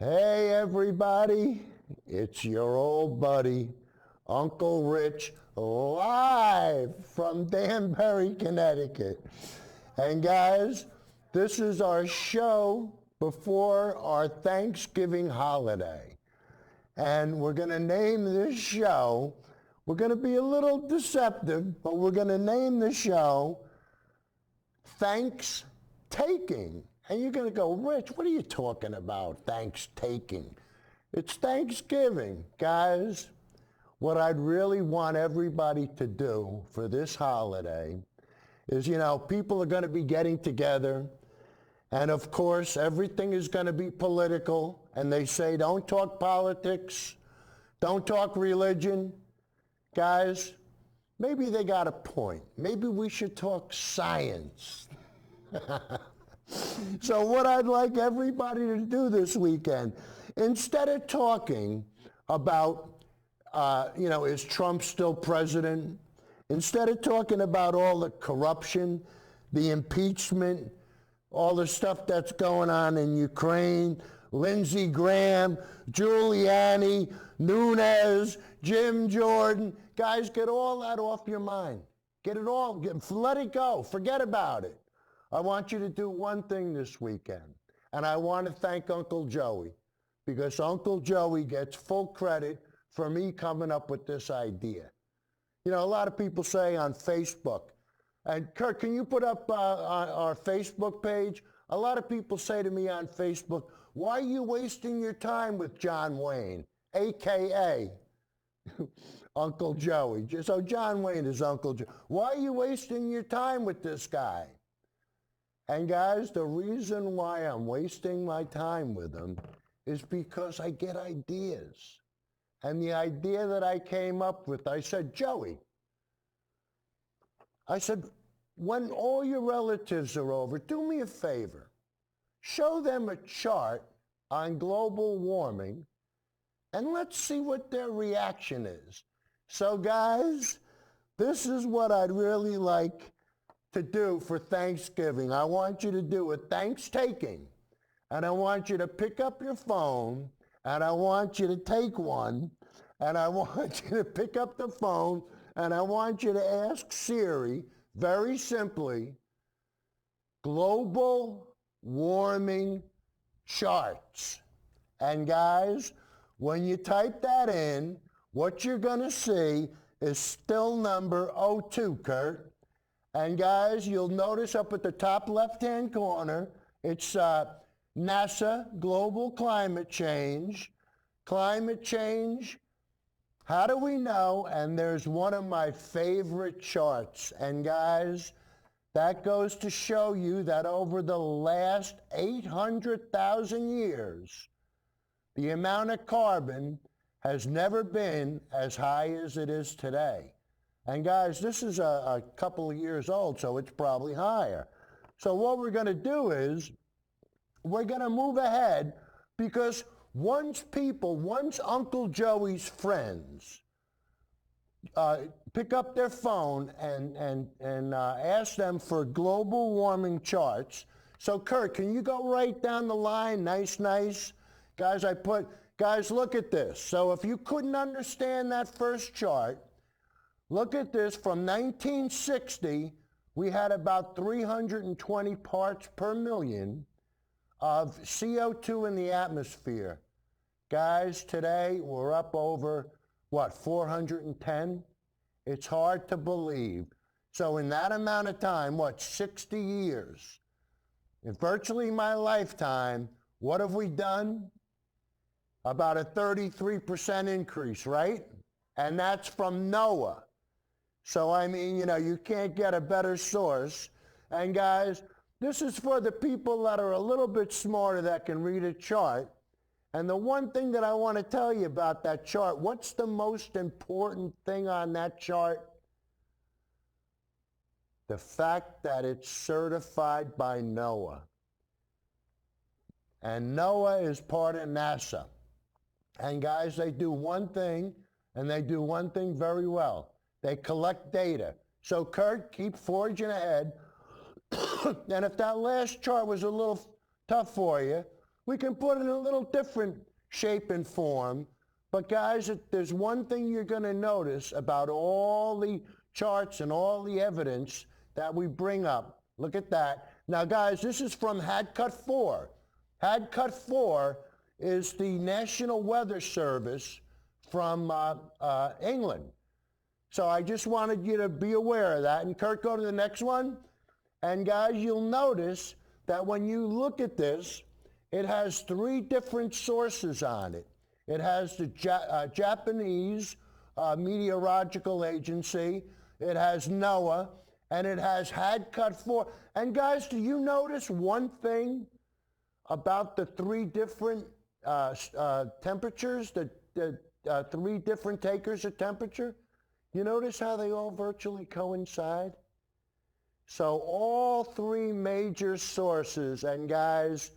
Hey everybody, it's your old buddy, Uncle Rich, live from Danbury, Connecticut. And guys, this is our show before our Thanksgiving holiday. And we're going to name this show, we're going to be a little deceptive, but we're going to name the show Thanks Taking. And you're going to go, Rich, what are you talking about, thanks taking? It's Thanksgiving, guys. What I'd really want everybody to do for this holiday is, people are going to be getting together. And of course, everything is going to be political. And they say, don't talk politics. Don't talk religion. Guys, maybe they got a point. Maybe we should talk science. So what I'd like everybody to do this weekend, instead of talking about, is Trump still president? Instead of talking about all the corruption, the impeachment, all the stuff that's going on in Ukraine, Lindsey Graham, Giuliani, Nunes, Jim Jordan, guys, get all that off your mind. Get it all, let it go, forget about it. I want you to do one thing this weekend, and I want to thank Uncle Joey, because Uncle Joey gets full credit for me coming up with this idea. A lot of people say on Facebook, and Kurt, can you put up our Facebook page? A lot of people say to me on Facebook, why are you wasting your time with John Wayne, a.k.a. Uncle Joey? So John Wayne is Uncle Joey. Why are you wasting your time with this guy? And guys, the reason why I'm wasting my time with him is because I get ideas. And the idea that I came up with, I said, Joey, when all your relatives are over, do me a favor. Show them a chart on global warming, and let's see what their reaction is. So guys, this is what I'd really like to do for Thanksgiving. I want you to do a thanks taking, and I want you to pick up your phone, and I want you to take one, and I want you to pick up the phone, and I want you to ask Siri, very simply, global warming charts. And guys, when you type that in, what you're going to see is still number 02, Kurt. And guys, you'll notice up at the top left-hand corner, it's NASA Global Climate Change. Climate change, how do we know? And there's one of my favorite charts. And guys, that goes to show you that over the last 800,000 years, the amount of carbon has never been as high as it is today. And guys, this is a couple of years old, so it's probably higher. So what we're going to do is we're going to move ahead, because once Uncle Joey's friends pick up their phone and ask them for global warming charts. So Kurt, can you go right down the line? Nice. Guys, look at this. So if you couldn't understand that first chart, look at this. From 1960, we had about 320 parts per million of CO2 in the atmosphere. Guys, today we're up over, 410? It's hard to believe. So in that amount of time, 60 years, in virtually my lifetime, what have we done? About a 33% increase, right? And that's from NOAA. So, you can't get a better source. And guys, this is for the people that are a little bit smarter that can read a chart. And the one thing that I want to tell you about that chart, what's the most important thing on that chart? The fact that it's certified by NOAA. And NOAA is part of NASA. And guys, they do one thing, and they do one thing very well. They collect data. So Kurt, keep forging ahead. And if that last chart was a little tough for you, We can put it in a little different shape and form. But guys, there's one thing you're going to notice about all the charts and all the evidence that we bring up. Look at that. Now, guys, this is from HADCUT 4. HADCUT 4 is the National Weather Service from England. So I just wanted you to be aware of that. And Kurt, go to the next one. And guys, you'll notice that when you look at this, it has 3 different sources on it. It has the Japanese Meteorological Agency, it has NOAA, and it has HADCUT 4. And guys, do you notice one thing about the 3 different temperatures, the 3 different takers of temperature? You notice how they all virtually coincide? So all 3 major sources, and guys,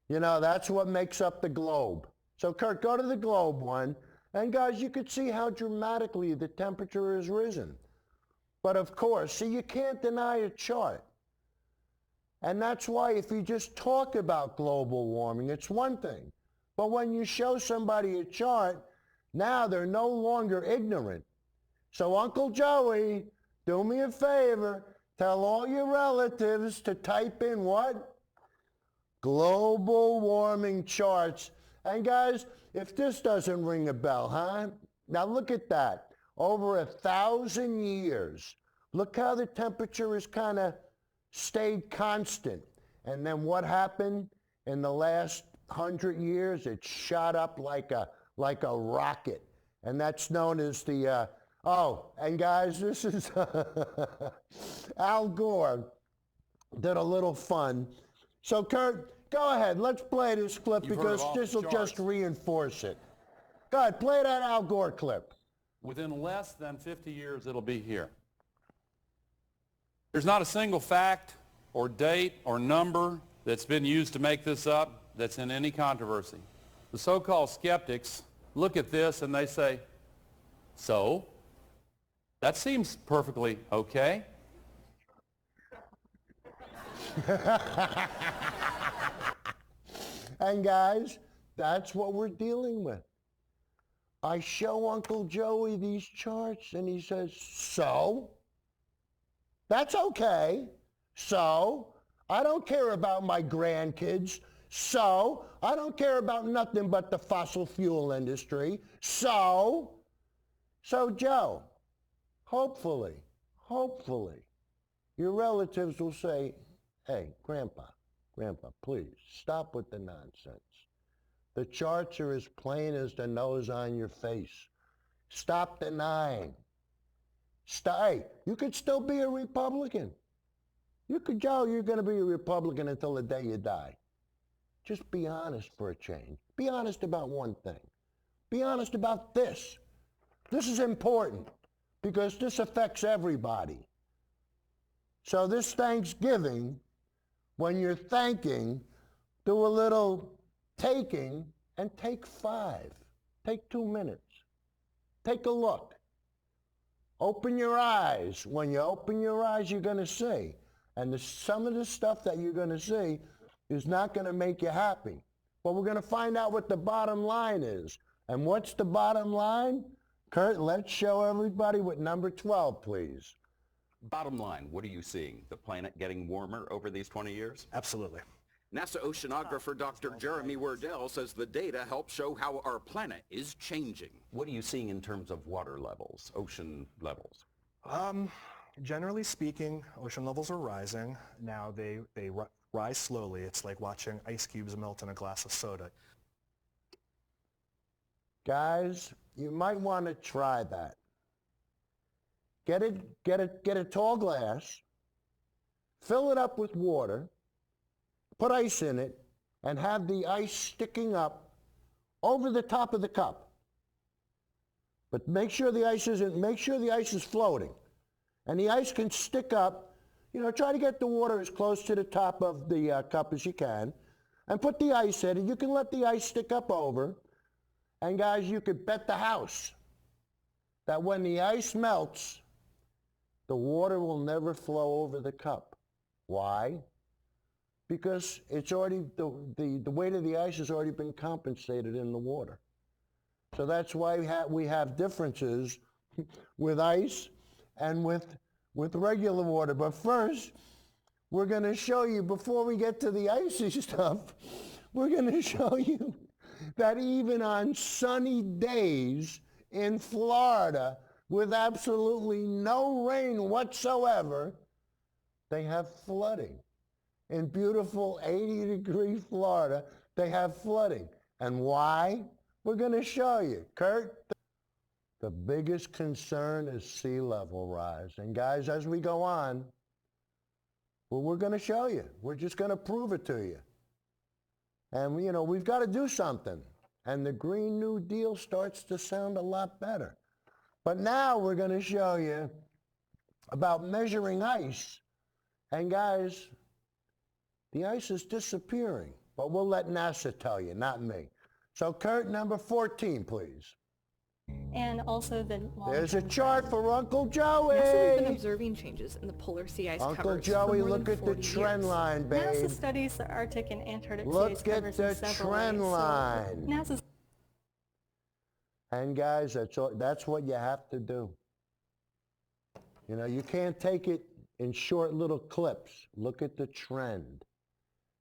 you know, that's what makes up the globe. So Kurt, go to the globe one, and guys, you could see how dramatically the temperature has risen. But of course, see, you can't deny a chart. And that's why if you just talk about global warming, it's one thing. But when you show somebody a chart, now they're no longer ignorant. So Uncle Joey, do me a favor, tell all your relatives to type in what? Global warming charts. And guys, if this doesn't ring a bell, huh? Now look at that. Over 1,000 years. Look how the temperature has kind of stayed constant. And then what happened in the last 100 years? It shot up like a rocket. And that's known as the, oh, and guys, this is Al Gore did a little fun. So Kurt, go ahead. Let's play this clip because this will just reinforce it. Go ahead, play that Al Gore clip. Within less than 50 years, it'll be here. There's not a single fact or date or number that's been used to make this up that's in any controversy. The so-called skeptics look at this and they say, so? That seems perfectly okay. And guys, that's what we're dealing with. I show Uncle Joey these charts and he says, so? That's okay. So? I don't care about my grandkids. So? I don't care about nothing but the fossil fuel industry. So? So Joe, hopefully, your relatives will say, hey, Grandpa, please, stop with the nonsense. The charts are as plain as the nose on your face. Stop denying. Hey, you could still be a Republican. Joe, you're going to be a Republican until the day you die. Just be honest for a change. Be honest about one thing. Be honest about this. This is important because this affects everybody. So this Thanksgiving, when you're thanking, do a little taking and take 5. Take 2 minutes. Take a look. Open your eyes. When you open your eyes, you're going to see. And some of the stuff that you're going to see is not going to make you happy. But we're going to find out what the bottom line is. And what's the bottom line? Kurt, let's show everybody with number 12, please. Bottom line, what are you seeing? The planet getting warmer over these 20 years? Absolutely. NASA oceanographer Dr. Jeremy Wardell says the data help show how our planet is changing. What are you seeing in terms of water levels, ocean levels? Generally speaking, ocean levels are rising. Now they rise slowly. It's like watching ice cubes melt in a glass of soda. Guys, you might want to try that. Get a tall glass, fill it up with water, put ice in it, and have the ice sticking up over the top of the cup. But make sure the ice is floating. And the ice can stick up, try to get the water as close to the top of the cup as you can, and put the ice in, and you can let the ice stick up over. And guys, you could bet the house that when the ice melts, the water will never flow over the cup. Why? because it's already, the weight of the ice has already been compensated in the water. So that's why we have differences with ice and with regular water. But first, we're going to show you, before we get to the icy stuff, we're going to show you that even on sunny days in Florida with absolutely no rain whatsoever, they have flooding. In beautiful 80-degree Florida, they have flooding. And why? We're going to show you. Kurt, the biggest concern is sea level rise. And guys, as we go on, well, we're going to show you. We're just going to prove it to you. And, you know, we've got to do something. And the Green New Deal starts to sound a lot better. But now we're going to show you about measuring ice. And guys, the ice is disappearing. But we'll let NASA tell you, not me. So Kurt, number 14, please. And also the There's a chart for Uncle Joey. NASA has been observing changes in the polar sea ice Uncle covers Joey, for more look than at the 40 trend years. line, babe. NASA studies the Arctic and Antarctic sea ice Look at covers the in several trend ways. line. NASA's And guys, that's what you have to do. You know, you can't take it in short little clips. Look at the trend.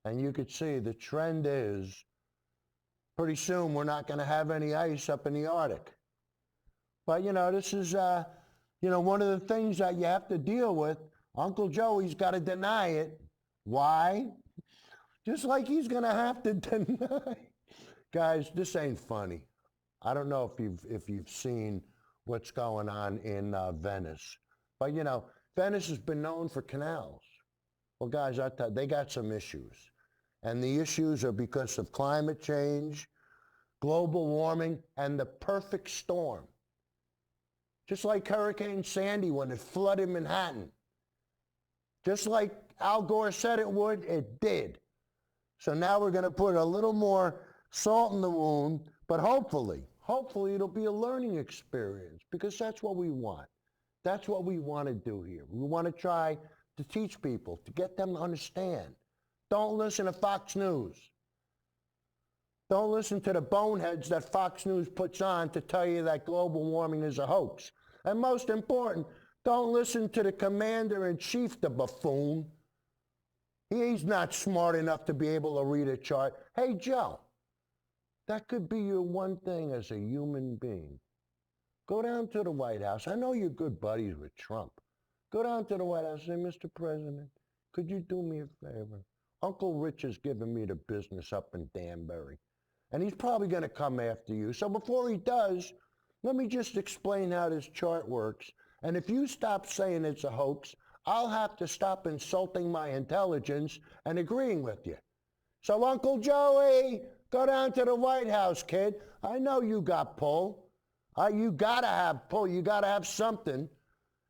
And you could see the trend is pretty soon we're not going to have any ice up in the Arctic. But, you know, this is, you know, one of the things that you have to deal with. Uncle Joey's got to deny it. Why? Just like he's going to have to deny. Guys, this ain't funny. I don't know if you've seen what's going on in Venice. But, you know, Venice has been known for canals. Well, guys, I thought they got some issues. And the issues are because of climate change, global warming, and the perfect storm. Just like Hurricane Sandy when it flooded Manhattan. Just like Al Gore said it would, it did. So now we're going to put a little more salt in the wound, but hopefully it'll be a learning experience, because that's what we want. That's what we want to do here. We want to try to teach people, to get them to understand. Don't listen to Fox News. Don't listen to the boneheads that Fox News puts on to tell you that global warming is a hoax. And most important, don't listen to the commander-in-chief, the buffoon. He's not smart enough to be able to read a chart. Hey, Joe, that could be your one thing as a human being. Go down to the White House. I know you're good buddies with Trump. Go down to the White House and say, Mr. President, could you do me a favor? Uncle Rich is giving me the business up in Danbury. And he's probably going to come after you. So before he does, let me just explain how this chart works. And if you stop saying it's a hoax, I'll have to stop insulting my intelligence and agreeing with you. So Uncle Joey, go down to the White House, kid. I know you got pull. You got to have pull. You got to have something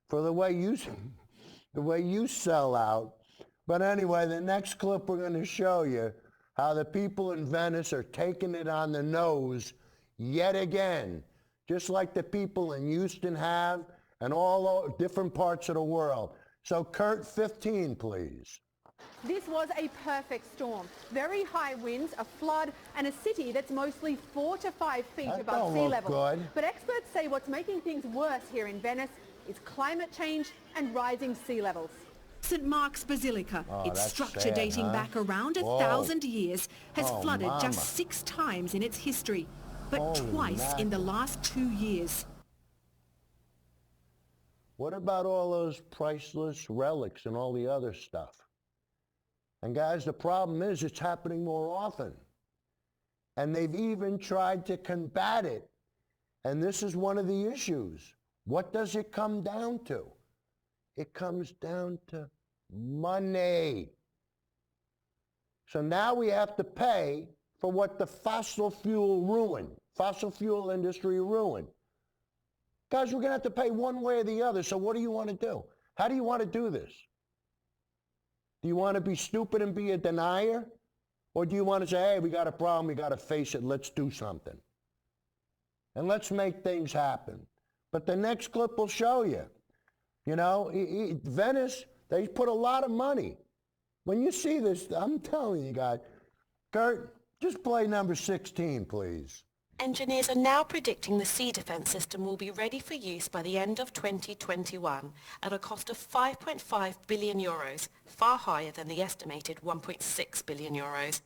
for the way you sell out. But anyway, the next clip we're going to show you how the people in Venice are taking it on the nose yet again, just like the people in Houston have and all different parts of the world. So Kurt, 15, please. This was a perfect storm. Very high winds, a flood, and a city that's mostly 4 to 5 feet That above don't sea look level. good. But experts say what's making things worse here in Venice is climate change and rising sea levels. St. Mark's Basilica, its that's structure sad, dating huh? back around Whoa. 1,000 years, has Oh, flooded mama. just 6 times in its history, but Holy twice in the mackerel. last 2 years. What about all those priceless relics and all the other stuff? And guys, the problem is it's happening more often. And they've even tried to combat it. And this is one of the issues. What does it come down to? It comes down to money. So now we have to pay for what the fossil fuel industry ruined. Guys, we're going to have to pay one way or the other. So what do you want to do? How do you want to do this? Do you want to be stupid and be a denier? Or do you want to say, hey, we got a problem, we got to face it, let's do something. And let's make things happen. But the next clip will show you. You know, Venice, they put a lot of money When you see this, I'm telling you guys, Kurt, just play number 16, please. Engineers are now predicting the sea defence system will be ready for use by the end of 2021 at a cost of 5.5 billion euros, far higher than the estimated 1.6 billion euros.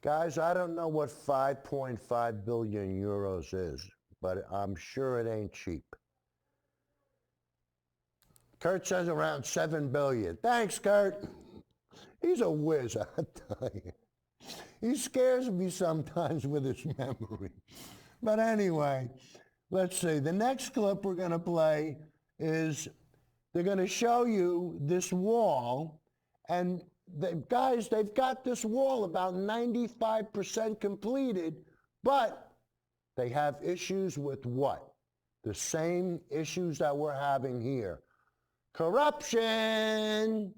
Guys, I don't know what 5.5 billion euros is, but I'm sure it ain't cheap. Kurt says around 7 billion. Thanks, Kurt. He's a whiz, I tell you. He scares me sometimes with his memory. But anyway, let's see. The next clip we're going to play is they're going to show you this wall, and they've got this wall about 95% completed, but they have issues with what? The same issues that we're having here. Corruption.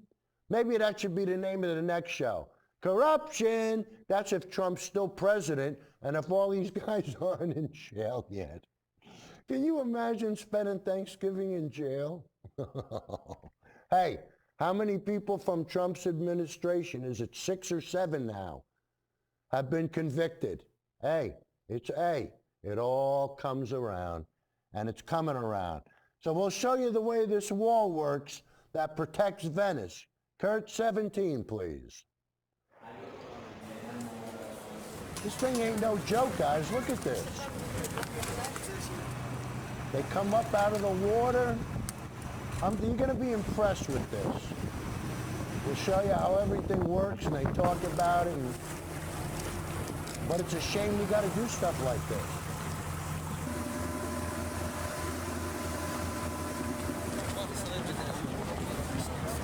Maybe that should be the name of the next show. Corruption. That's if Trump's still president and if all these guys aren't in jail yet. Can you imagine spending Thanksgiving in jail? Hey, how many people from Trump's administration, is it 6 or 7 now, have been convicted? Hey, it all comes around, and it's coming around. So we'll show you the way this wall works that protects Venice. Kurt, 17, please. This thing ain't no joke, guys. Look at this. They come up out of the water. You're going to be impressed with this. We'll show you how everything works, and they talk about it. But it's a shame we got to do stuff like this.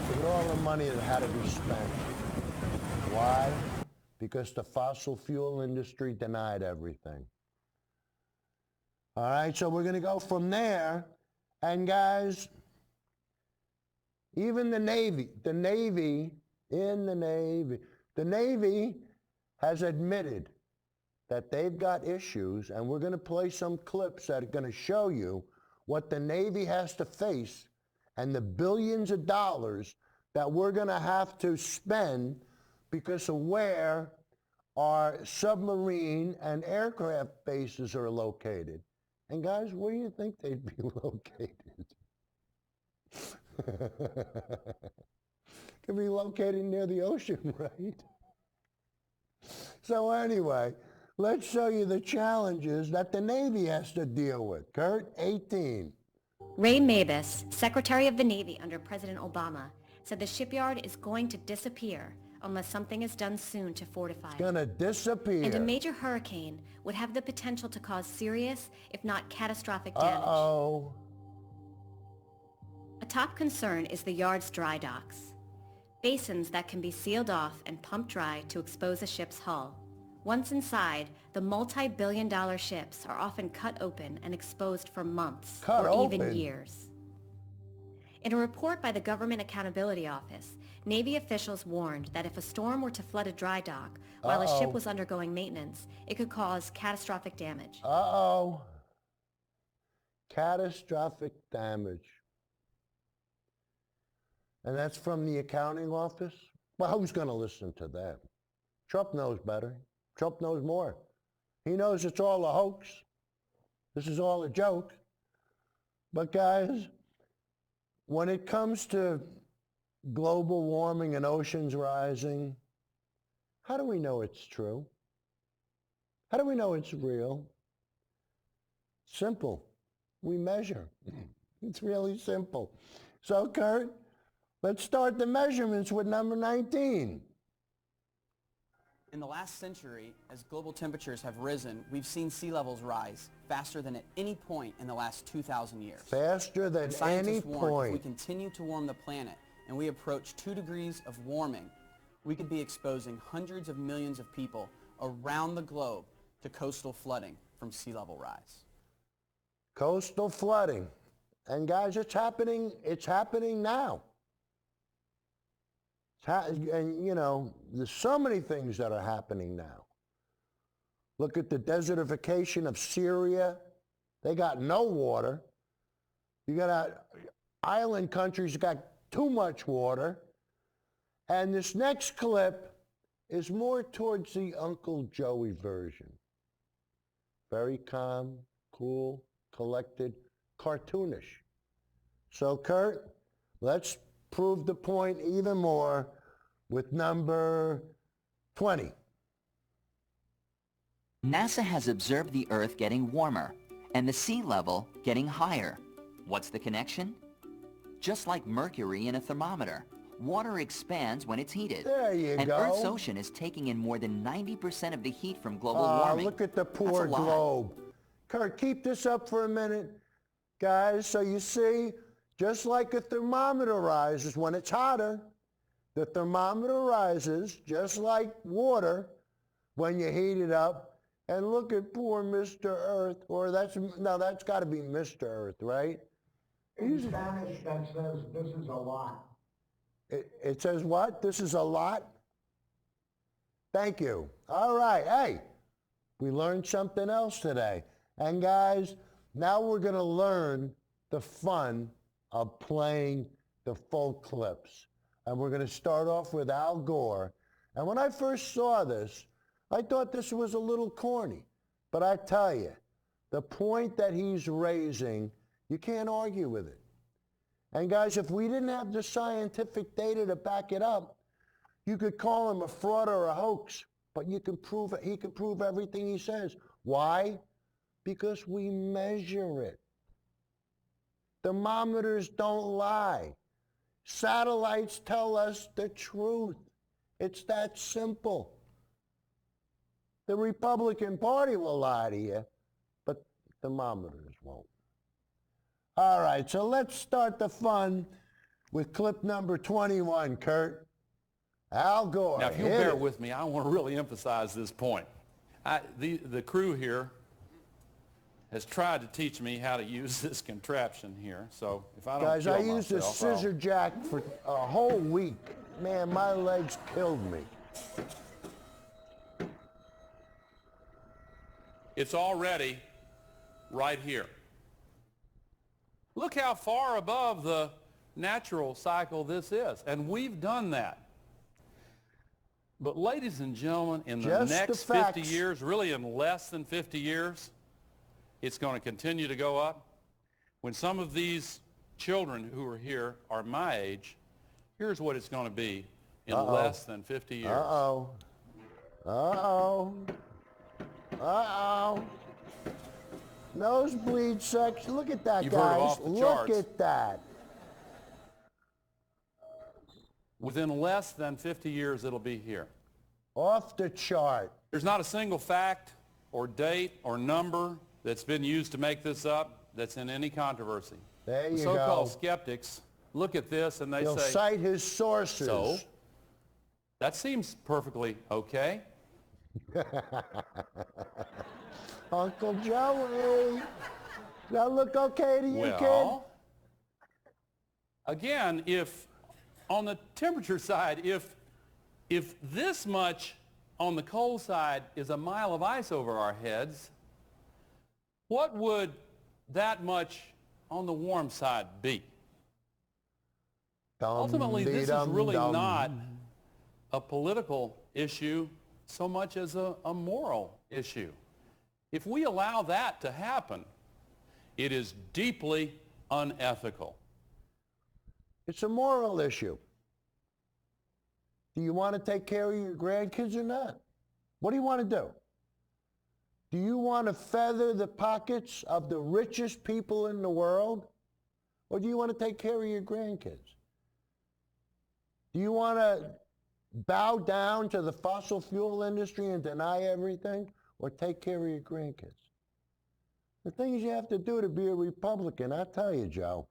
Look at all the money that had to be spent. Why? Because the fossil fuel industry denied everything. All right, so we're going to go from there. And guys, even the Navy has admitted that they've got issues, and we're going to play some clips that are going to show you what the Navy has to face and the billions of dollars that we're going to have to spend because of where our submarine and aircraft bases are located. And guys, where do you think they'd be located? Could be located near the ocean, right? So anyway, let's show you the challenges that the Navy has to deal with. Kurt, 18. Ray Mabus, Secretary of the Navy under President Obama, said the shipyard is going to disappear unless something is done soon to fortify it. It's going to disappear. And a major hurricane would have the potential to cause serious, if not catastrophic damage. Uh-oh. A top concern is the yard's dry docks, basins that can be sealed off and pumped dry to expose a ship's hull. Once inside, the multi-billion-dollar ships are often cut open and exposed for months even years. In a report by the Government Accountability Office, Navy officials warned that if a storm were to flood a dry dock while a ship was undergoing maintenance, it could cause catastrophic damage. Catastrophic damage. And that's from the accounting office? Well, who's going to listen to them? Trump knows better. Trump knows more. He knows it's all a hoax. This is all a joke. But guys, when it comes to global warming and oceans rising, how do we know it's true? How do we know it's real? Simple. We measure. It's really simple. So, Kurt, let's start the measurements with number 19. In the last century, as global temperatures have risen, we've seen sea levels rise faster than at any point in the last 2,000 years. Faster than any point. If we continue to warm the planet and we approach 2 degrees of warming, we could be exposing hundreds of millions of people around the globe to coastal flooding from sea level rise. Coastal flooding. And guys, it's happening now. And you know, there's so many things that are happening now. Look at the desertification of Syria. They got no water. You got island countries got too much water. And this next clip is more towards the Uncle Joey version. Very calm, cool, collected, cartoonish. So Kurt, let's prove the point even more with number 20. NASA has observed the Earth getting warmer and the sea level getting higher. What's the connection? Just like mercury in a thermometer, water expands when it's heated. There you and go. Earth's ocean is taking in more than 90% of the heat from global warming. Look at the poor That's a lot. globe. Kurt, keep this up for a minute, guys. So you see, just like a thermometer rises when it's hotter, the thermometer rises just like water when you heat it up. And look at poor Mr. Earth, or that's got to be Mr. Earth, right? In Spanish, that says, this is a lot. It says what? This is a lot? Thank you. All right. Hey, we learned something else today. And guys, now we're going to learn the fun of playing the full clips. And we're going to start off with Al Gore. And when I first saw this, I thought this was a little corny. But I tell you, the point that he's raising, you can't argue with it. And guys, if we didn't have the scientific data to back it up, you could call him a fraud or a hoax, but you can prove it. He can prove everything he says. Why? Because we measure it. Thermometers don't lie. Satellites tell us the truth. It's that simple. The Republican Party will lie to you, but thermometers won't. All right, so let's start the fun with clip number 21, Kurt. Al Gore. Now, if you'll bear with me, I want to really emphasize this point. The crew here has tried to teach me how to use this contraption here, so if I don't Guys, kill I used this myself, scissor jack for a whole week. Man, my legs killed me. It's already right here. Look how far above the natural cycle this is, and we've done that. But ladies and gentlemen, in the next 50 years, really in less than 50 years, it's going to continue to go up. When some of these children who are here are my age, here's what it's going to be in less than 50 years. Uh-oh. Uh-oh. Uh-oh. Nosebleed section. Look at that, You've heard guys. off the Look charts. at that. Within less than 50 years, it'll be here. Off the chart. There's not a single fact or date or number that's been used to make this up that's in any controversy. There you the go. so-called skeptics look at this and they He'll say, cite his sources. so, that seems perfectly okay. Uncle Joey. Does that look okay to you, Well, again, if on the temperature side, if this much on the cold side is a mile of ice over our heads, what would that much on the warm side be? Ultimately, this is really not a political issue so much as a moral issue. If we allow that to happen, it is deeply unethical. It's a moral issue. Do you want to take care of your grandkids or not? What do you want to do? Do you want to feather the pockets of the richest people in the world? Or do you want to take care of your grandkids? Do you want to bow down to the fossil fuel industry and deny everything? Or take care of your grandkids? The things you have to do to be a Republican, I tell you, Joe.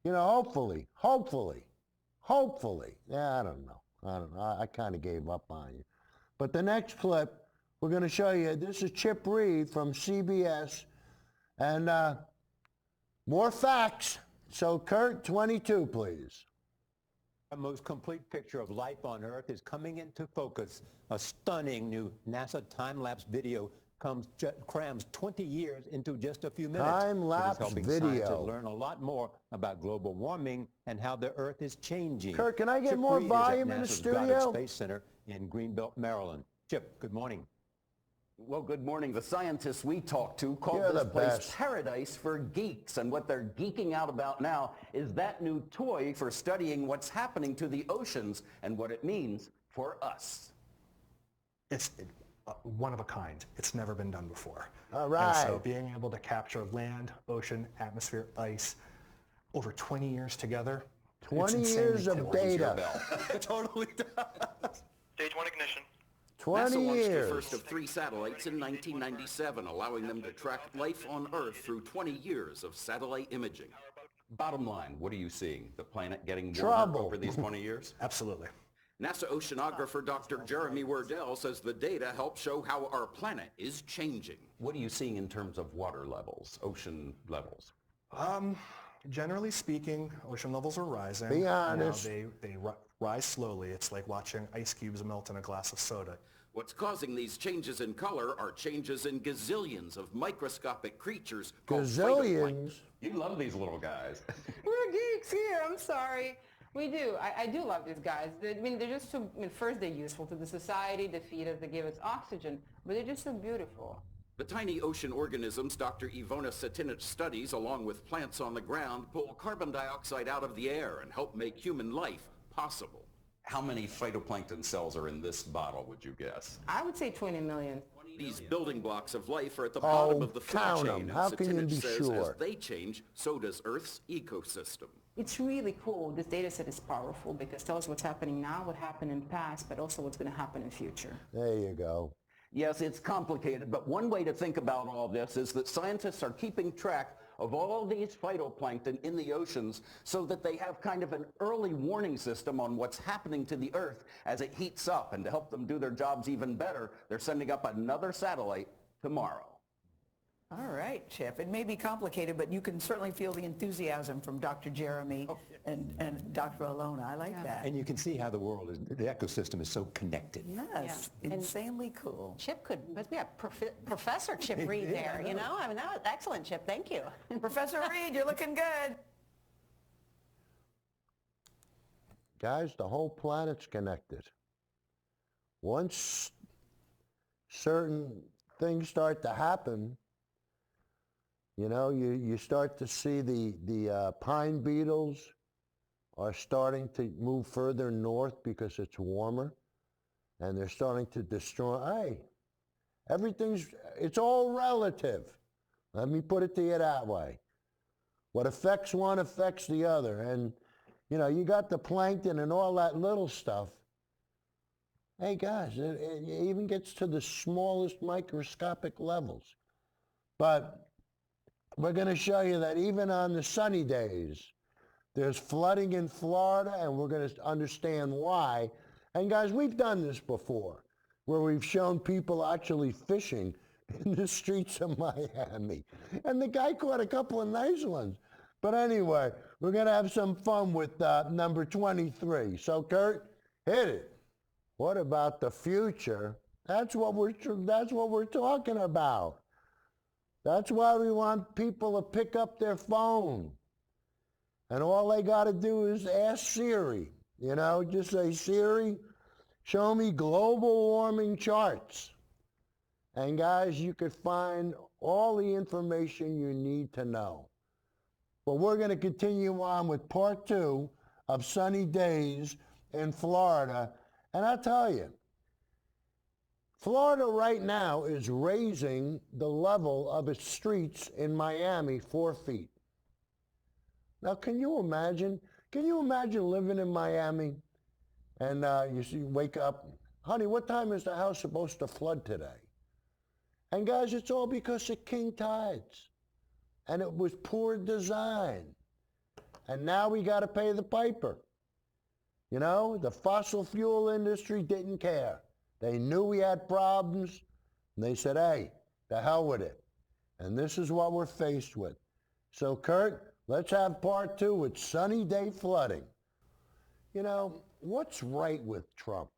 You know, hopefully. Yeah, I don't know. I kind of gave up on you. But the next clip, we're going to show you, this is Chip Reed from CBS. And more facts. So, Kurt, 22, please. A most complete picture of life on Earth is coming into focus. A stunning new NASA time-lapse video crams 20 years into just a few minutes. Time-lapse It is helping video. scientists learn a lot more about global warming and how the Earth is changing. Kurt, can I get Chip more Reed volume is at in the NASA's studio? Goddard Space Center in Greenbelt, Maryland. Chip, good morning. Well, good morning. The scientists we talked to called You're this the place best. paradise for geeks. And what they're geeking out about now is that new toy for studying what's happening to the oceans and what it means for us. It's one of a kind. It's never been done before. All right. And so being able to capture land, ocean, atmosphere, ice, over 20 years together. 20 it's years insanely of cool. data. It totally does. Stage 1 ignition. 20 NASA launched the years. first of 3 satellites in 1997, allowing them to track life on Earth through 20 years of satellite imaging. Bottom line, what are you seeing? The planet getting warmer Trouble. over these 20 years? Absolutely. NASA oceanographer Dr. Jeremy Wardell says the data help show how our planet is changing. What are you seeing in terms of water levels, ocean levels? Generally speaking, ocean levels are rising. Be honest. Now they rise slowly. It's like watching ice cubes melt in a glass of soda. What's causing these changes in color are changes in gazillions of microscopic creatures called phytoplankton. Gazillions? You love these little guys. We're geeks here, I'm sorry. We do. I do love these guys. I mean, they're just so, first they're useful to the society, they feed us, they give us oxygen, but they're just so beautiful. The tiny ocean organisms Dr. Ivona Satinich studies, along with plants on the ground, pull carbon dioxide out of the air and help make human life possible. How many phytoplankton cells are in this bottle, would you guess? I would say 20 million. These building blocks of life are at the bottom of the food count chain, 'em. and How can you Satinich be says sure? as they change, so does Earth's ecosystem. It's really cool. This data set is powerful because it tells us what's happening now, what happened in the past, but also what's going to happen in the future. There you go. Yes, it's complicated, but one way to think about all this is that scientists are keeping track of all these phytoplankton in the oceans so that they have kind of an early warning system on what's happening to the Earth as it heats up. And to help them do their jobs even better, they're sending up another satellite tomorrow. All right, Chip. It may be complicated, but you can certainly feel the enthusiasm from Dr. Jeremy and Dr. Alona. I like that. And you can see how the world is, the ecosystem is so connected. Yes, insanely cool. Chip could, but we have Professor Chip Reed Yeah, there, you know? I mean, that was excellent, Chip. Thank you. Professor Reed, you're looking good. Guys, the whole planet's connected. Once certain things start to happen, you know, you start to see the pine beetles are starting to move further north because it's warmer, and they're starting to destroy. Hey, it's all relative. Let me put it to you that way. What affects one affects the other, and you know, you got the plankton and all that little stuff. Hey guys, it even gets to the smallest microscopic levels. But we're going to show you that even on the sunny days, there's flooding in Florida, and we're going to understand why. And guys, we've done this before, where we've shown people actually fishing in the streets of Miami. And the guy caught a couple of nice ones. But anyway, we're going to have some fun with number 23. So Kurt, hit it. What about the future? That's what we're talking about. That's why we want people to pick up their phone. And all they got to do is ask Siri. You know, just say, Siri, show me global warming charts. And guys, you could find all the information you need to know. But we're going to continue on with part 2 of Sunny Days in Florida. And I'll tell you, Florida right now is raising the level of its streets in Miami 4 feet. Now, can you imagine living in Miami and you wake up, honey, what time is the house supposed to flood today? And guys, it's all because of king tides. And it was poor design. And now we got to pay the piper. You know, the fossil fuel industry didn't care. They knew we had problems, and they said, hey, the hell with it. And this is what we're faced with. So, Kurt, let's have part 2 with sunny day flooding. You know, what's right with Trump?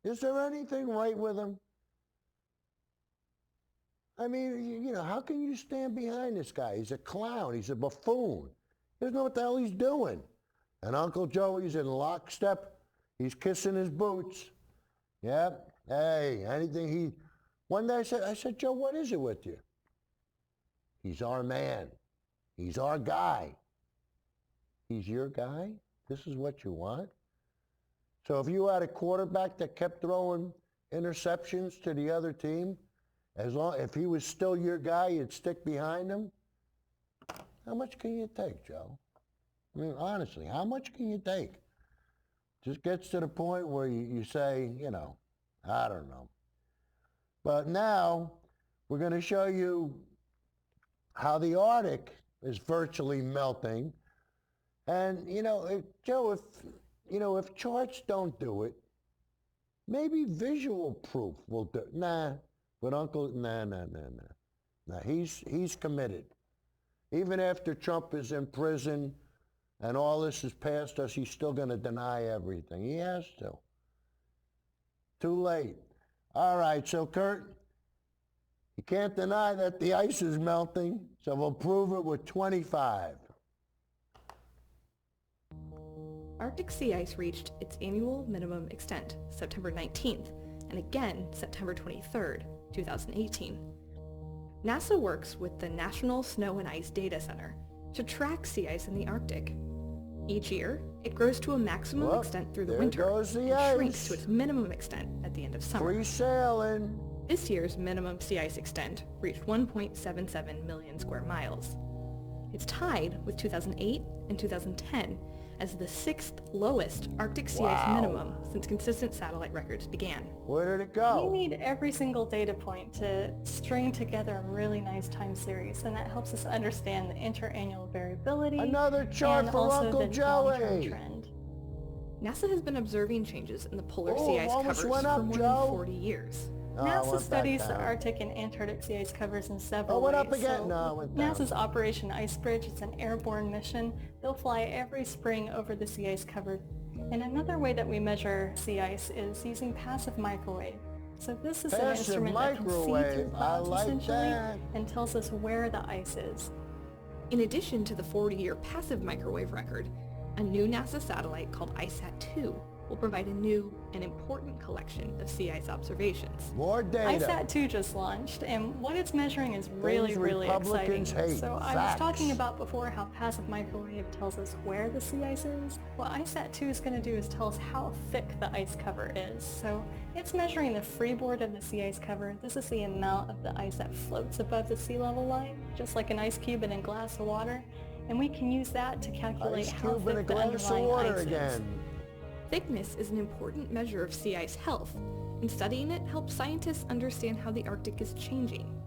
Is there anything right with him? I mean, you know, how can you stand behind this guy? He's a clown. He's a buffoon. He doesn't know what the hell he's doing. And Uncle Joey's in lockstep. He's kissing his boots. Yep. Hey, anything he... One day I said, Joe, what is it with you? He's our man. He's our guy. He's your guy? This is what you want? So if you had a quarterback that kept throwing interceptions to the other team, if he was still your guy, you'd stick behind him? How much can you take, Joe? I mean, honestly, how much can you take? Just gets to the point where you say, you know, I don't know. But now we're going to show you how the Arctic is virtually melting. And, you know, Joe, if charts don't do it, maybe visual proof will do it. Nah, but Uncle, nah. He's committed. Even after Trump is in prison and all this is past us, he's still going to deny everything. He has to. Too late. All right, so Kurt, you can't deny that the ice is melting, so we'll prove it with 25. Arctic sea ice reached its annual minimum extent September 19th, and again September 23rd, 2018. NASA works with the National Snow and Ice Data Center to track sea ice in the Arctic. Each year, it grows to a maximum extent through the winter and shrinks to its minimum extent at the end of summer. Free sailing. This year's minimum sea ice extent reached 1.77 million square miles. It's tied with 2008 and 2010 as the 6th lowest Arctic sea ice minimum since consistent satellite records began. Where did it go? We need every single data point to string together a really nice time series, and that helps us understand the interannual variability. Another chart for Uncle Joey. Trend. NASA has been observing changes in the polar sea ice covers for more than 40 years. NASA studies the Arctic and Antarctic sea ice covers in several ways. Up again. No, it went down. NASA's Operation Icebridge is an airborne mission. They'll fly every spring over the sea ice cover. And another way that we measure sea ice is using passive microwave. So this is an instrument that can see through clouds essentially and tells us where the ice is. In addition to the 40-year passive microwave record, a new NASA satellite called ISAT-2 will provide a new and important collection of sea ice observations. More data. ISAT-2 just launched, and what it's measuring is really exciting. So I was talking about before how passive microwave tells us where the sea ice is. What ISAT-2 is going to do is tell us how thick the ice cover is. So it's measuring the freeboard of the sea ice cover. This is the amount of the ice that floats above the sea level line, just like an ice cube in a glass of water. And we can use that to calculate how thick the underlying ice is. Thickness is an important measure of sea ice health, and studying it helps scientists understand how the Arctic is changing.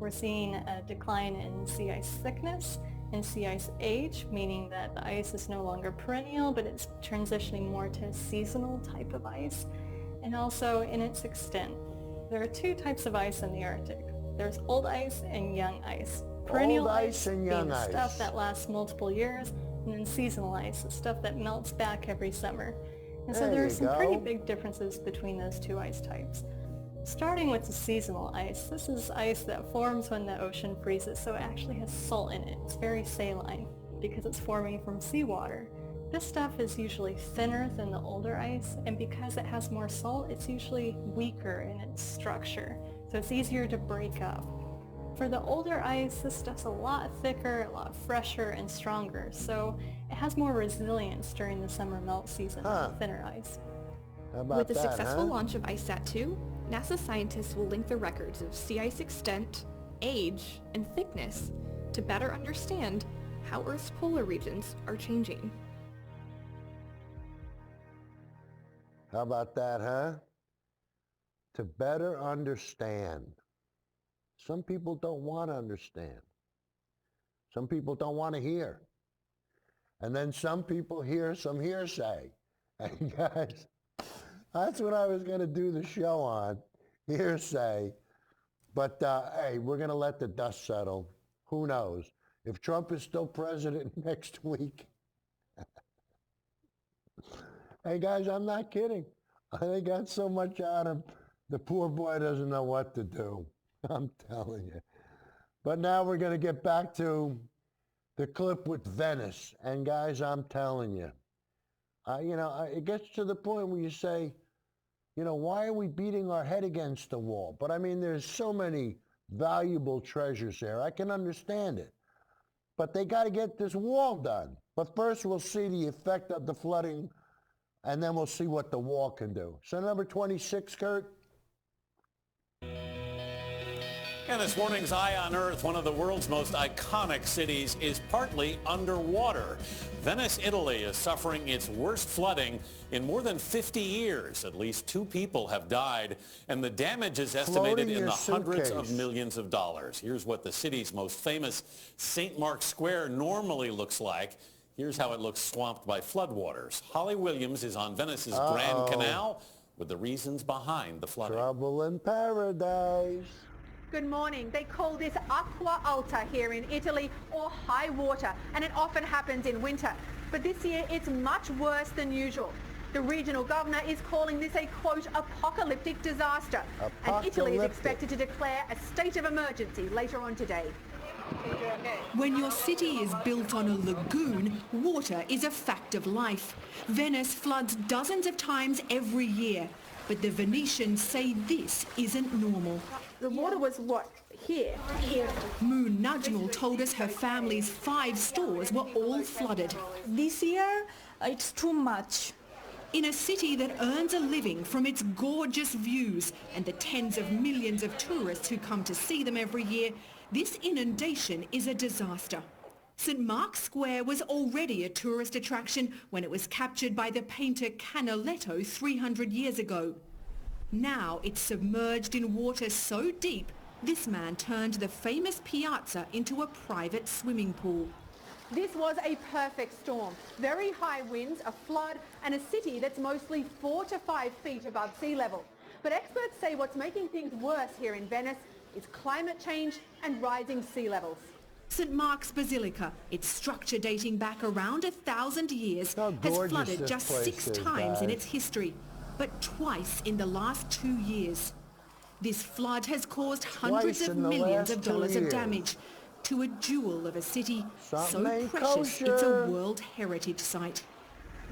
We're seeing a decline in sea ice thickness and sea ice age, meaning that the ice is no longer perennial, but it's transitioning more to a seasonal type of ice, and also in its extent. There are two types of ice in the Arctic. There's old ice and young ice. Perennial ice and young ice, stuff that lasts multiple years, and then seasonal ice, stuff that melts back every summer. And so there are some pretty big differences between those two ice types. Starting with the seasonal ice, this is ice that forms when the ocean freezes, so it actually has salt in it. It's very saline because it's forming from seawater. This stuff is usually thinner than the older ice, and because it has more salt, it's usually weaker in its structure, so it's easier to break up. For the older ice, this stuff's a lot thicker, a lot fresher, and stronger, so it has more resilience during the summer melt season than thinner ice. With the successful launch of ISAT-2, NASA scientists will link the records of sea ice extent, age, and thickness to better understand how Earth's polar regions are changing. How about that, huh? To better understand. Some people don't want to understand. Some people don't want to hear. And then some people hear some hearsay. And guys, that's what I was going to do the show on, hearsay. But hey, we're going to let the dust settle. Who knows? If Trump is still president next week. Hey guys, I'm not kidding. They got so much on him, the poor boy doesn't know what to do. I'm telling you. But now we're going to get back to the clip with Venice. And guys, I'm telling you, it gets to the point where you say, why are we beating our head against the wall? But I mean, there's so many valuable treasures there. I can understand it. But they got to get this wall done. But first we'll see the effect of the flooding, and then we'll see what the wall can do. So number 26, Kurt. And this morning's Eye on Earth, one of the world's most iconic cities, is partly underwater. Venice, Italy is suffering its worst flooding in more than 50 years. At least 2 people have died, and the damage is estimated in the hundreds of millions of dollars. Here's what the city's most famous St. Mark's Square normally looks like. Here's how it looks swamped by floodwaters. Holly Williams is on Venice's Grand Canal with the reasons behind the flooding. Trouble in paradise. Good morning. They call this acqua alta here in Italy, or high water, and it often happens in winter. But this year it's much worse than usual. The regional governor is calling this a, quote, apocalyptic disaster. And Italy is expected to declare a state of emergency later on today. When your city is built on a lagoon, water is a fact of life. Venice floods dozens of times every year. But the Venetians say this isn't normal. The water was what? Here? Here. Moon Najmal told us her family's 5 stores were all flooded. This year, it's too much. In a city that earns a living from its gorgeous views and the tens of millions of tourists who come to see them every year, this inundation is a disaster. St. Mark's Square was already a tourist attraction when it was captured by the painter Canaletto 300 years ago. Now it's submerged in water so deep, this man turned the famous piazza into a private swimming pool. This was a perfect storm. Very high winds, a flood, and a city that's mostly 4 to 5 feet above sea level. But experts say what's making things worse here in Venice is climate change and rising sea levels. St. Mark's Basilica, its structure dating back around 1,000 years, has flooded just 6 times in its history, but twice in the last 2 years. This flood has caused hundreds of millions of dollars of damage to a jewel of a city so precious it's a World Heritage Site.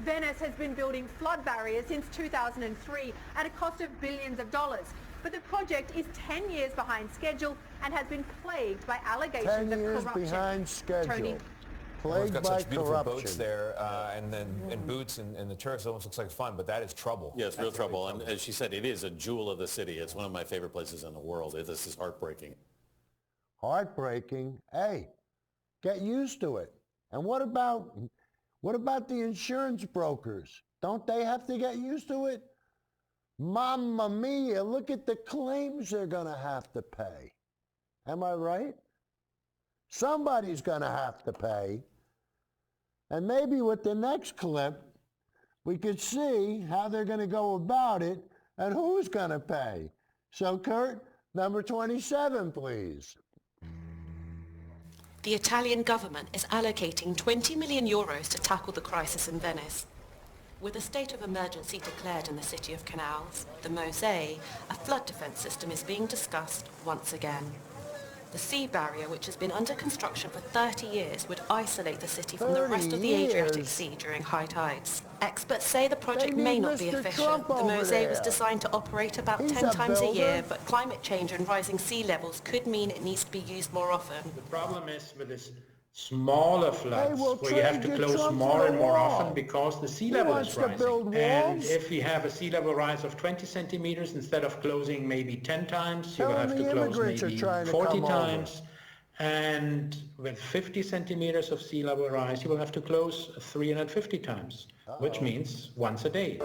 Venice has been building flood barriers since 2003 at a cost of billions of dollars. But the project is 10 years behind schedule and has been plagued by allegations of corruption. 10 years behind schedule. Plagued by such beautiful boats there, and boots, and the tourists almost looks like fun, but that is trouble. Yes, real trouble. And as she said, it is a jewel of the city. It's one of my favorite places in the world. This is heartbreaking. Heartbreaking? Hey, get used to it. And what about the insurance brokers? Don't they have to get used to it? Mamma mia, look at the claims they're going to have to pay. Am I right? Somebody's going to have to pay. And maybe with the next clip, we could see how they're going to go about it and who's going to pay. So, Kurt, number 27, please. The Italian government is allocating 20 million euros to tackle the crisis in Venice. With a state of emergency declared in the city of canals, the Mosè, a flood defence system is being discussed once again. The sea barrier, which has been under construction for 30 years, would isolate the city from the rest of the Adriatic Sea during high tides. Experts say the project may not be efficient. The Mosè was designed to operate about 10 times a year, but climate change and rising sea levels could mean it needs to be used more often. The problem is with this smaller floods where you have to close more and more often because the sea level is rising. And if we have a sea level rise of 20 centimeters, instead of closing maybe 10 times, you will have to close maybe 40 times. And with 50 centimeters of sea level rise, you will have to close 350 times, which means once a day.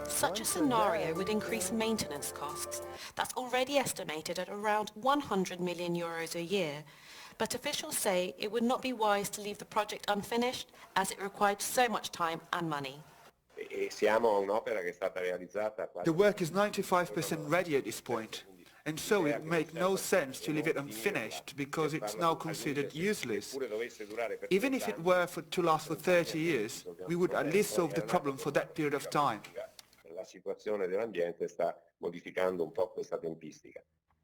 Such a scenario would increase maintenance costs. That's already estimated at around 100 million euros a year. But officials say it would not be wise to leave the project unfinished as it required so much time and money. The work is 95% ready at this point, and so it would make no sense to leave it unfinished because it's now considered useless. Even if it were to last for 30 years, we would at least solve the problem for that period of time.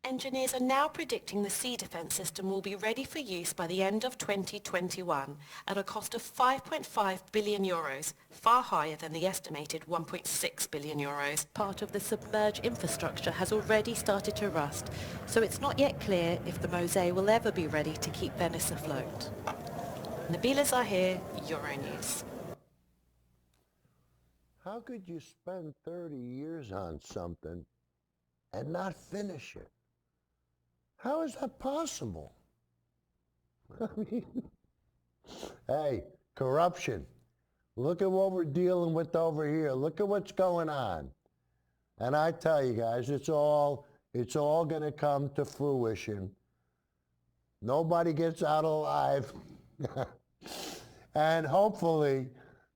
Engineers are now predicting the sea defence system will be ready for use by the end of 2021 at a cost of 5.5 billion euros, far higher than the estimated 1.6 billion euros. Part of the submerged infrastructure has already started to rust, so it's not yet clear if the Mosaic will ever be ready to keep Venice afloat. Nabila Zahir, Euronews. How could you spend 30 years on something and not finish it? How is that possible? I mean, hey, corruption. Look at what we're dealing with over here. Look at what's going on. And I tell you guys, it's all going to come to fruition. Nobody gets out alive. And hopefully,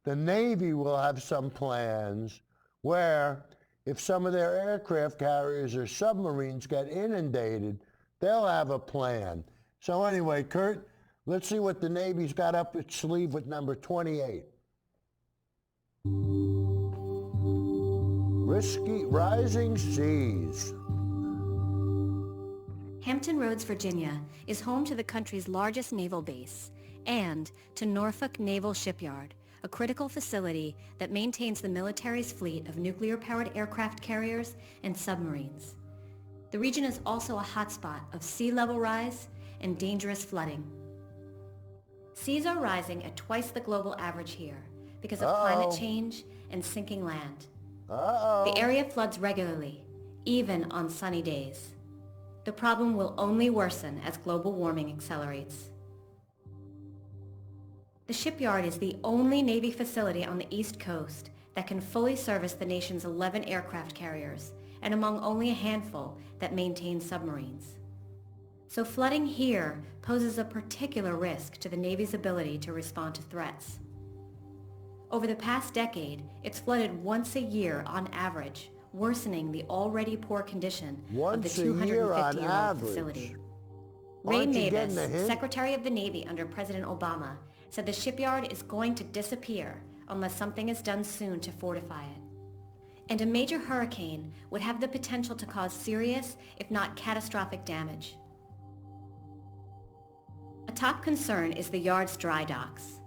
the Navy will have some plans where if some of their aircraft carriers or submarines get inundated, they'll have a plan. So anyway, Kurt, let's see what the Navy's got up its sleeve with number 28. Rising seas. Hampton Roads, Virginia is home to the country's largest naval base and to Norfolk Naval Shipyard, a critical facility that maintains the military's fleet of nuclear-powered aircraft carriers and submarines. The region is also a hotspot of sea level rise and dangerous flooding. Seas are rising at twice the global average here because of climate change and sinking land. The area floods regularly, even on sunny days. The problem will only worsen as global warming accelerates. The shipyard is the only Navy facility on the East Coast that can fully service the nation's 11 aircraft carriers, and among only a handful that maintain submarines. So flooding here poses a particular risk to the Navy's ability to respond to threats. Over the past decade, it's flooded once a year on average, worsening the already poor condition of the 250-year-old facility. Ray Mavis, Secretary of the Navy under President Obama, said the shipyard is going to disappear unless something is done soon to fortify it. And a major hurricane would have the potential to cause serious, if not catastrophic damage. A top concern is the yard's dry docks,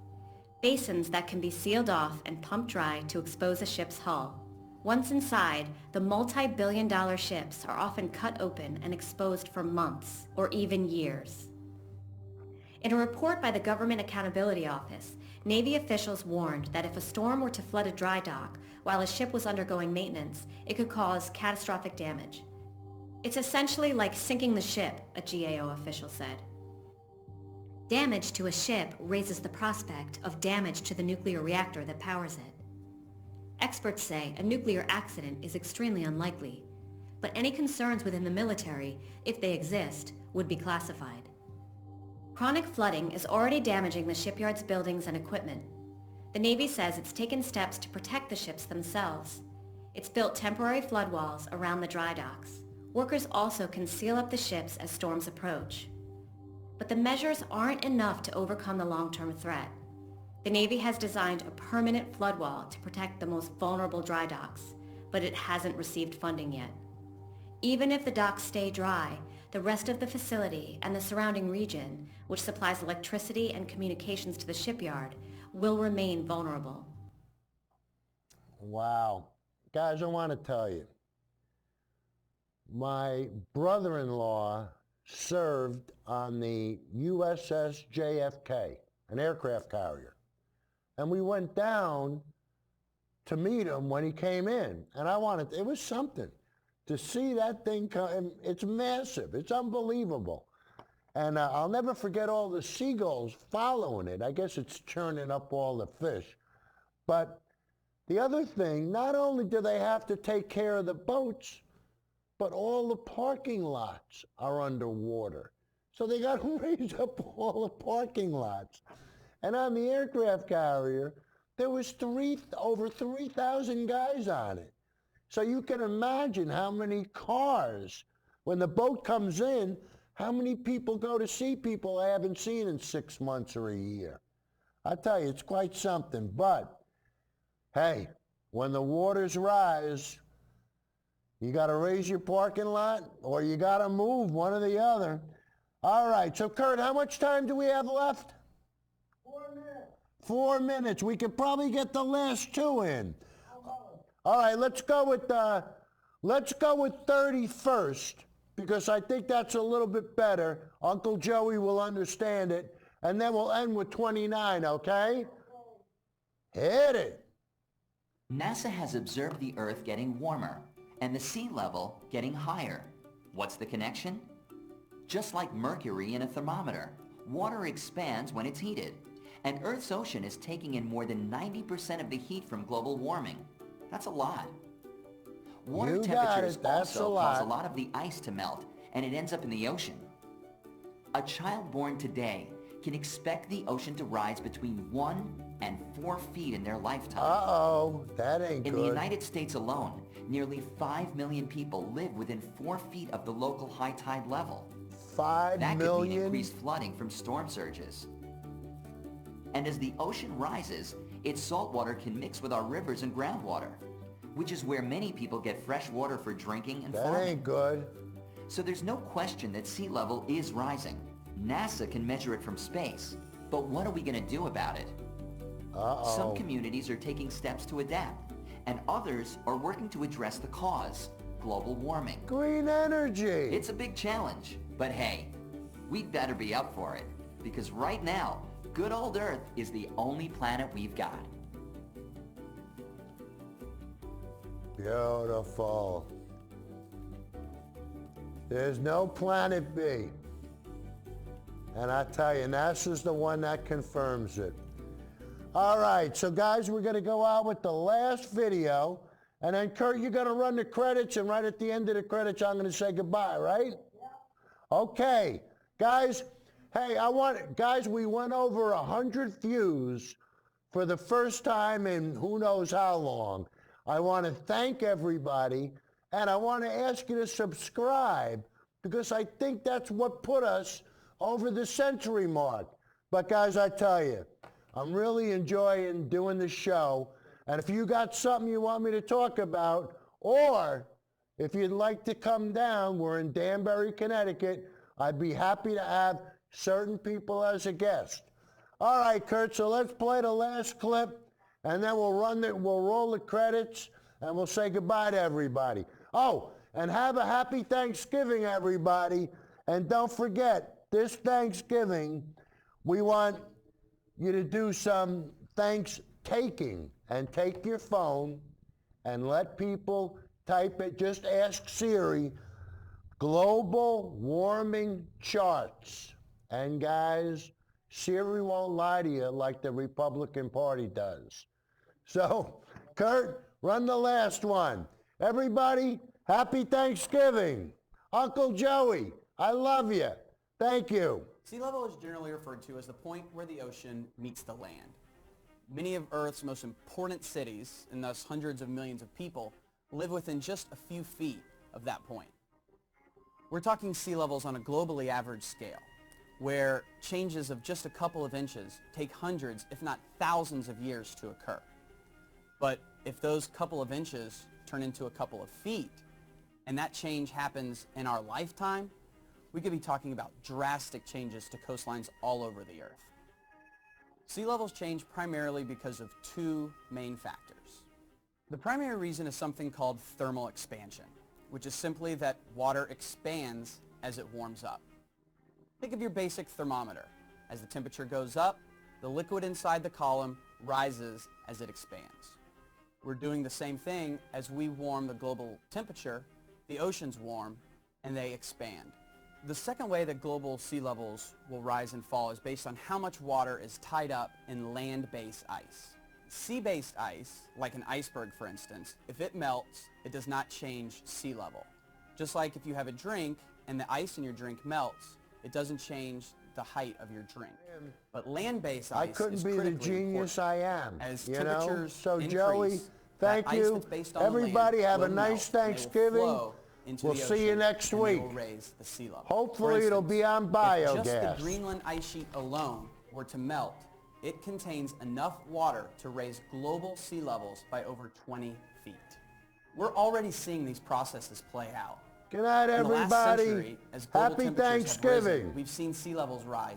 basins that can be sealed off and pumped dry to expose a ship's hull. Once inside, the multi-billion-dollar ships are often cut open and exposed for months or even years. In a report by the Government Accountability Office, Navy officials warned that if a storm were to flood a dry dock while a ship was undergoing maintenance, it could cause catastrophic damage. It's essentially like sinking the ship, a GAO official said. Damage to a ship raises the prospect of damage to the nuclear reactor that powers it. Experts say a nuclear accident is extremely unlikely, but any concerns within the military, if they exist, would be classified. Chronic flooding is already damaging the shipyard's buildings and equipment. The Navy says it's taken steps to protect the ships themselves. It's built temporary flood walls around the dry docks. Workers also can seal up the ships as storms approach. But the measures aren't enough to overcome the long-term threat. The Navy has designed a permanent flood wall to protect the most vulnerable dry docks, but it hasn't received funding yet. Even if the docks stay dry, the rest of the facility and the surrounding region, which supplies electricity and communications to the shipyard, will remain vulnerable. Wow. Guys, I want to tell you, my brother-in-law served on the USS JFK, an aircraft carrier. And we went down to meet him when he came in. And it was something. To see that thing come, it's massive. It's unbelievable. And I'll never forget all the seagulls following it. I guess it's churning up all the fish. But the other thing, not only do they have to take care of the boats, but all the parking lots are underwater. So they got to raise up all the parking lots. And on the aircraft carrier, there was over 3,000 guys on it. So you can imagine how many cars, when the boat comes in, how many people go to see people I haven't seen in 6 months or a year. I tell you, it's quite something. But, hey, when the waters rise, You got to raise your parking lot or you got to move, one or the other. All right, so Kurt, how much time do we have left? 4 minutes. 4 minutes. We could probably get the last 2 in. All right, let's go with 30 first, because I think that's a little bit better. Uncle Joey will understand it, and then we'll end with 29, okay? Hit it. NASA has observed the Earth getting warmer and the sea level getting higher. What's the connection? Just like mercury in a thermometer, water expands when it's heated, and Earth's ocean is taking in more than 90% of the heat from global warming. That's a lot. Water temperatures also cause a lot of the ice to melt, and it ends up in the ocean. A child born today can expect the ocean to rise between 1 and 4 feet in their lifetime. Uh-oh, that ain't good. In the United States alone, nearly 5 million people live within 4 feet of the local high tide level. 5 million? That could mean increased flooding from storm surges. And as the ocean rises, its salt water can mix with our rivers and groundwater, which is where many people get fresh water for drinking and farming. That ain't good. So there's no question that sea level is rising. NASA can measure it from space, but what are we going to do about it? Some communities are taking steps to adapt, and others are working to address the cause, global warming. Green energy. It's a big challenge, but hey, we'd better be up for it, because right now, good old Earth is the only planet we've got. Beautiful. There's no planet B. And I tell you, NASA's the one that confirms it. All right, so guys, we're going to go out with the last video. And then, Kurt, you're going to run the credits, and right at the end of the credits, I'm going to say goodbye, right? Yeah. Okay. Guys, hey, guys, we went over 100 views for the first time in who knows how long. I want to thank everybody, and I want to ask you to subscribe, because I think that's what put us over the century mark. But guys, I tell you, I'm really enjoying doing the show. And if you got something you want me to talk about, or if you'd like to come down, we're in Danbury, Connecticut, I'd be happy to have certain people as a guest. All right, Kurt, so let's play the last clip, and then we'll roll the credits, and we'll say goodbye to everybody. Oh, and have a happy Thanksgiving, everybody. And don't forget, this Thanksgiving, we want you to do some thanks-taking, and take your phone and let people type it. Just ask Siri, global warming charts. And guys, Siri won't lie to you like the Republican Party does. So, Kurt, run the last one. Everybody, happy Thanksgiving. Uncle Joey, I love you. Thank you. Sea level is generally referred to as the point where the ocean meets the land. Many of Earth's most important cities, and thus hundreds of millions of people, live within just a few feet of that point. We're talking sea levels on a globally average scale, where changes of just a couple of inches take hundreds, if not thousands of years to occur. But if those couple of inches turn into a couple of feet, and that change happens in our lifetime, we could be talking about drastic changes to coastlines all over the Earth. Sea levels change primarily because of two main factors. The primary reason is something called thermal expansion, which is simply that water expands as it warms up. Think of your basic thermometer. As the temperature goes up, the liquid inside the column rises as it expands. We're doing the same thing as we warm the global temperature, the oceans warm, and they expand. The second way that global sea levels will rise and fall is based on how much water is tied up in land-based ice. Sea-based ice, like an iceberg for instance, if it melts, it does not change sea level. Just like if you have a drink and the ice in your drink melts, it doesn't change the height of your drink. But land-based ice I couldn't be the genius I am. As you temperatures know? So increase, Joey, thank you. Everybody have a nice Thanksgiving. We'll see you next week. Hopefully it'll be on biogas. If just the Greenland ice sheet alone were to melt, it contains enough water to raise global sea levels by over 20 feet. We're already seeing these processes play out. Good night, In the last everybody. century, as global Happy temperatures have Thanksgiving. risen, we've seen sea levels rise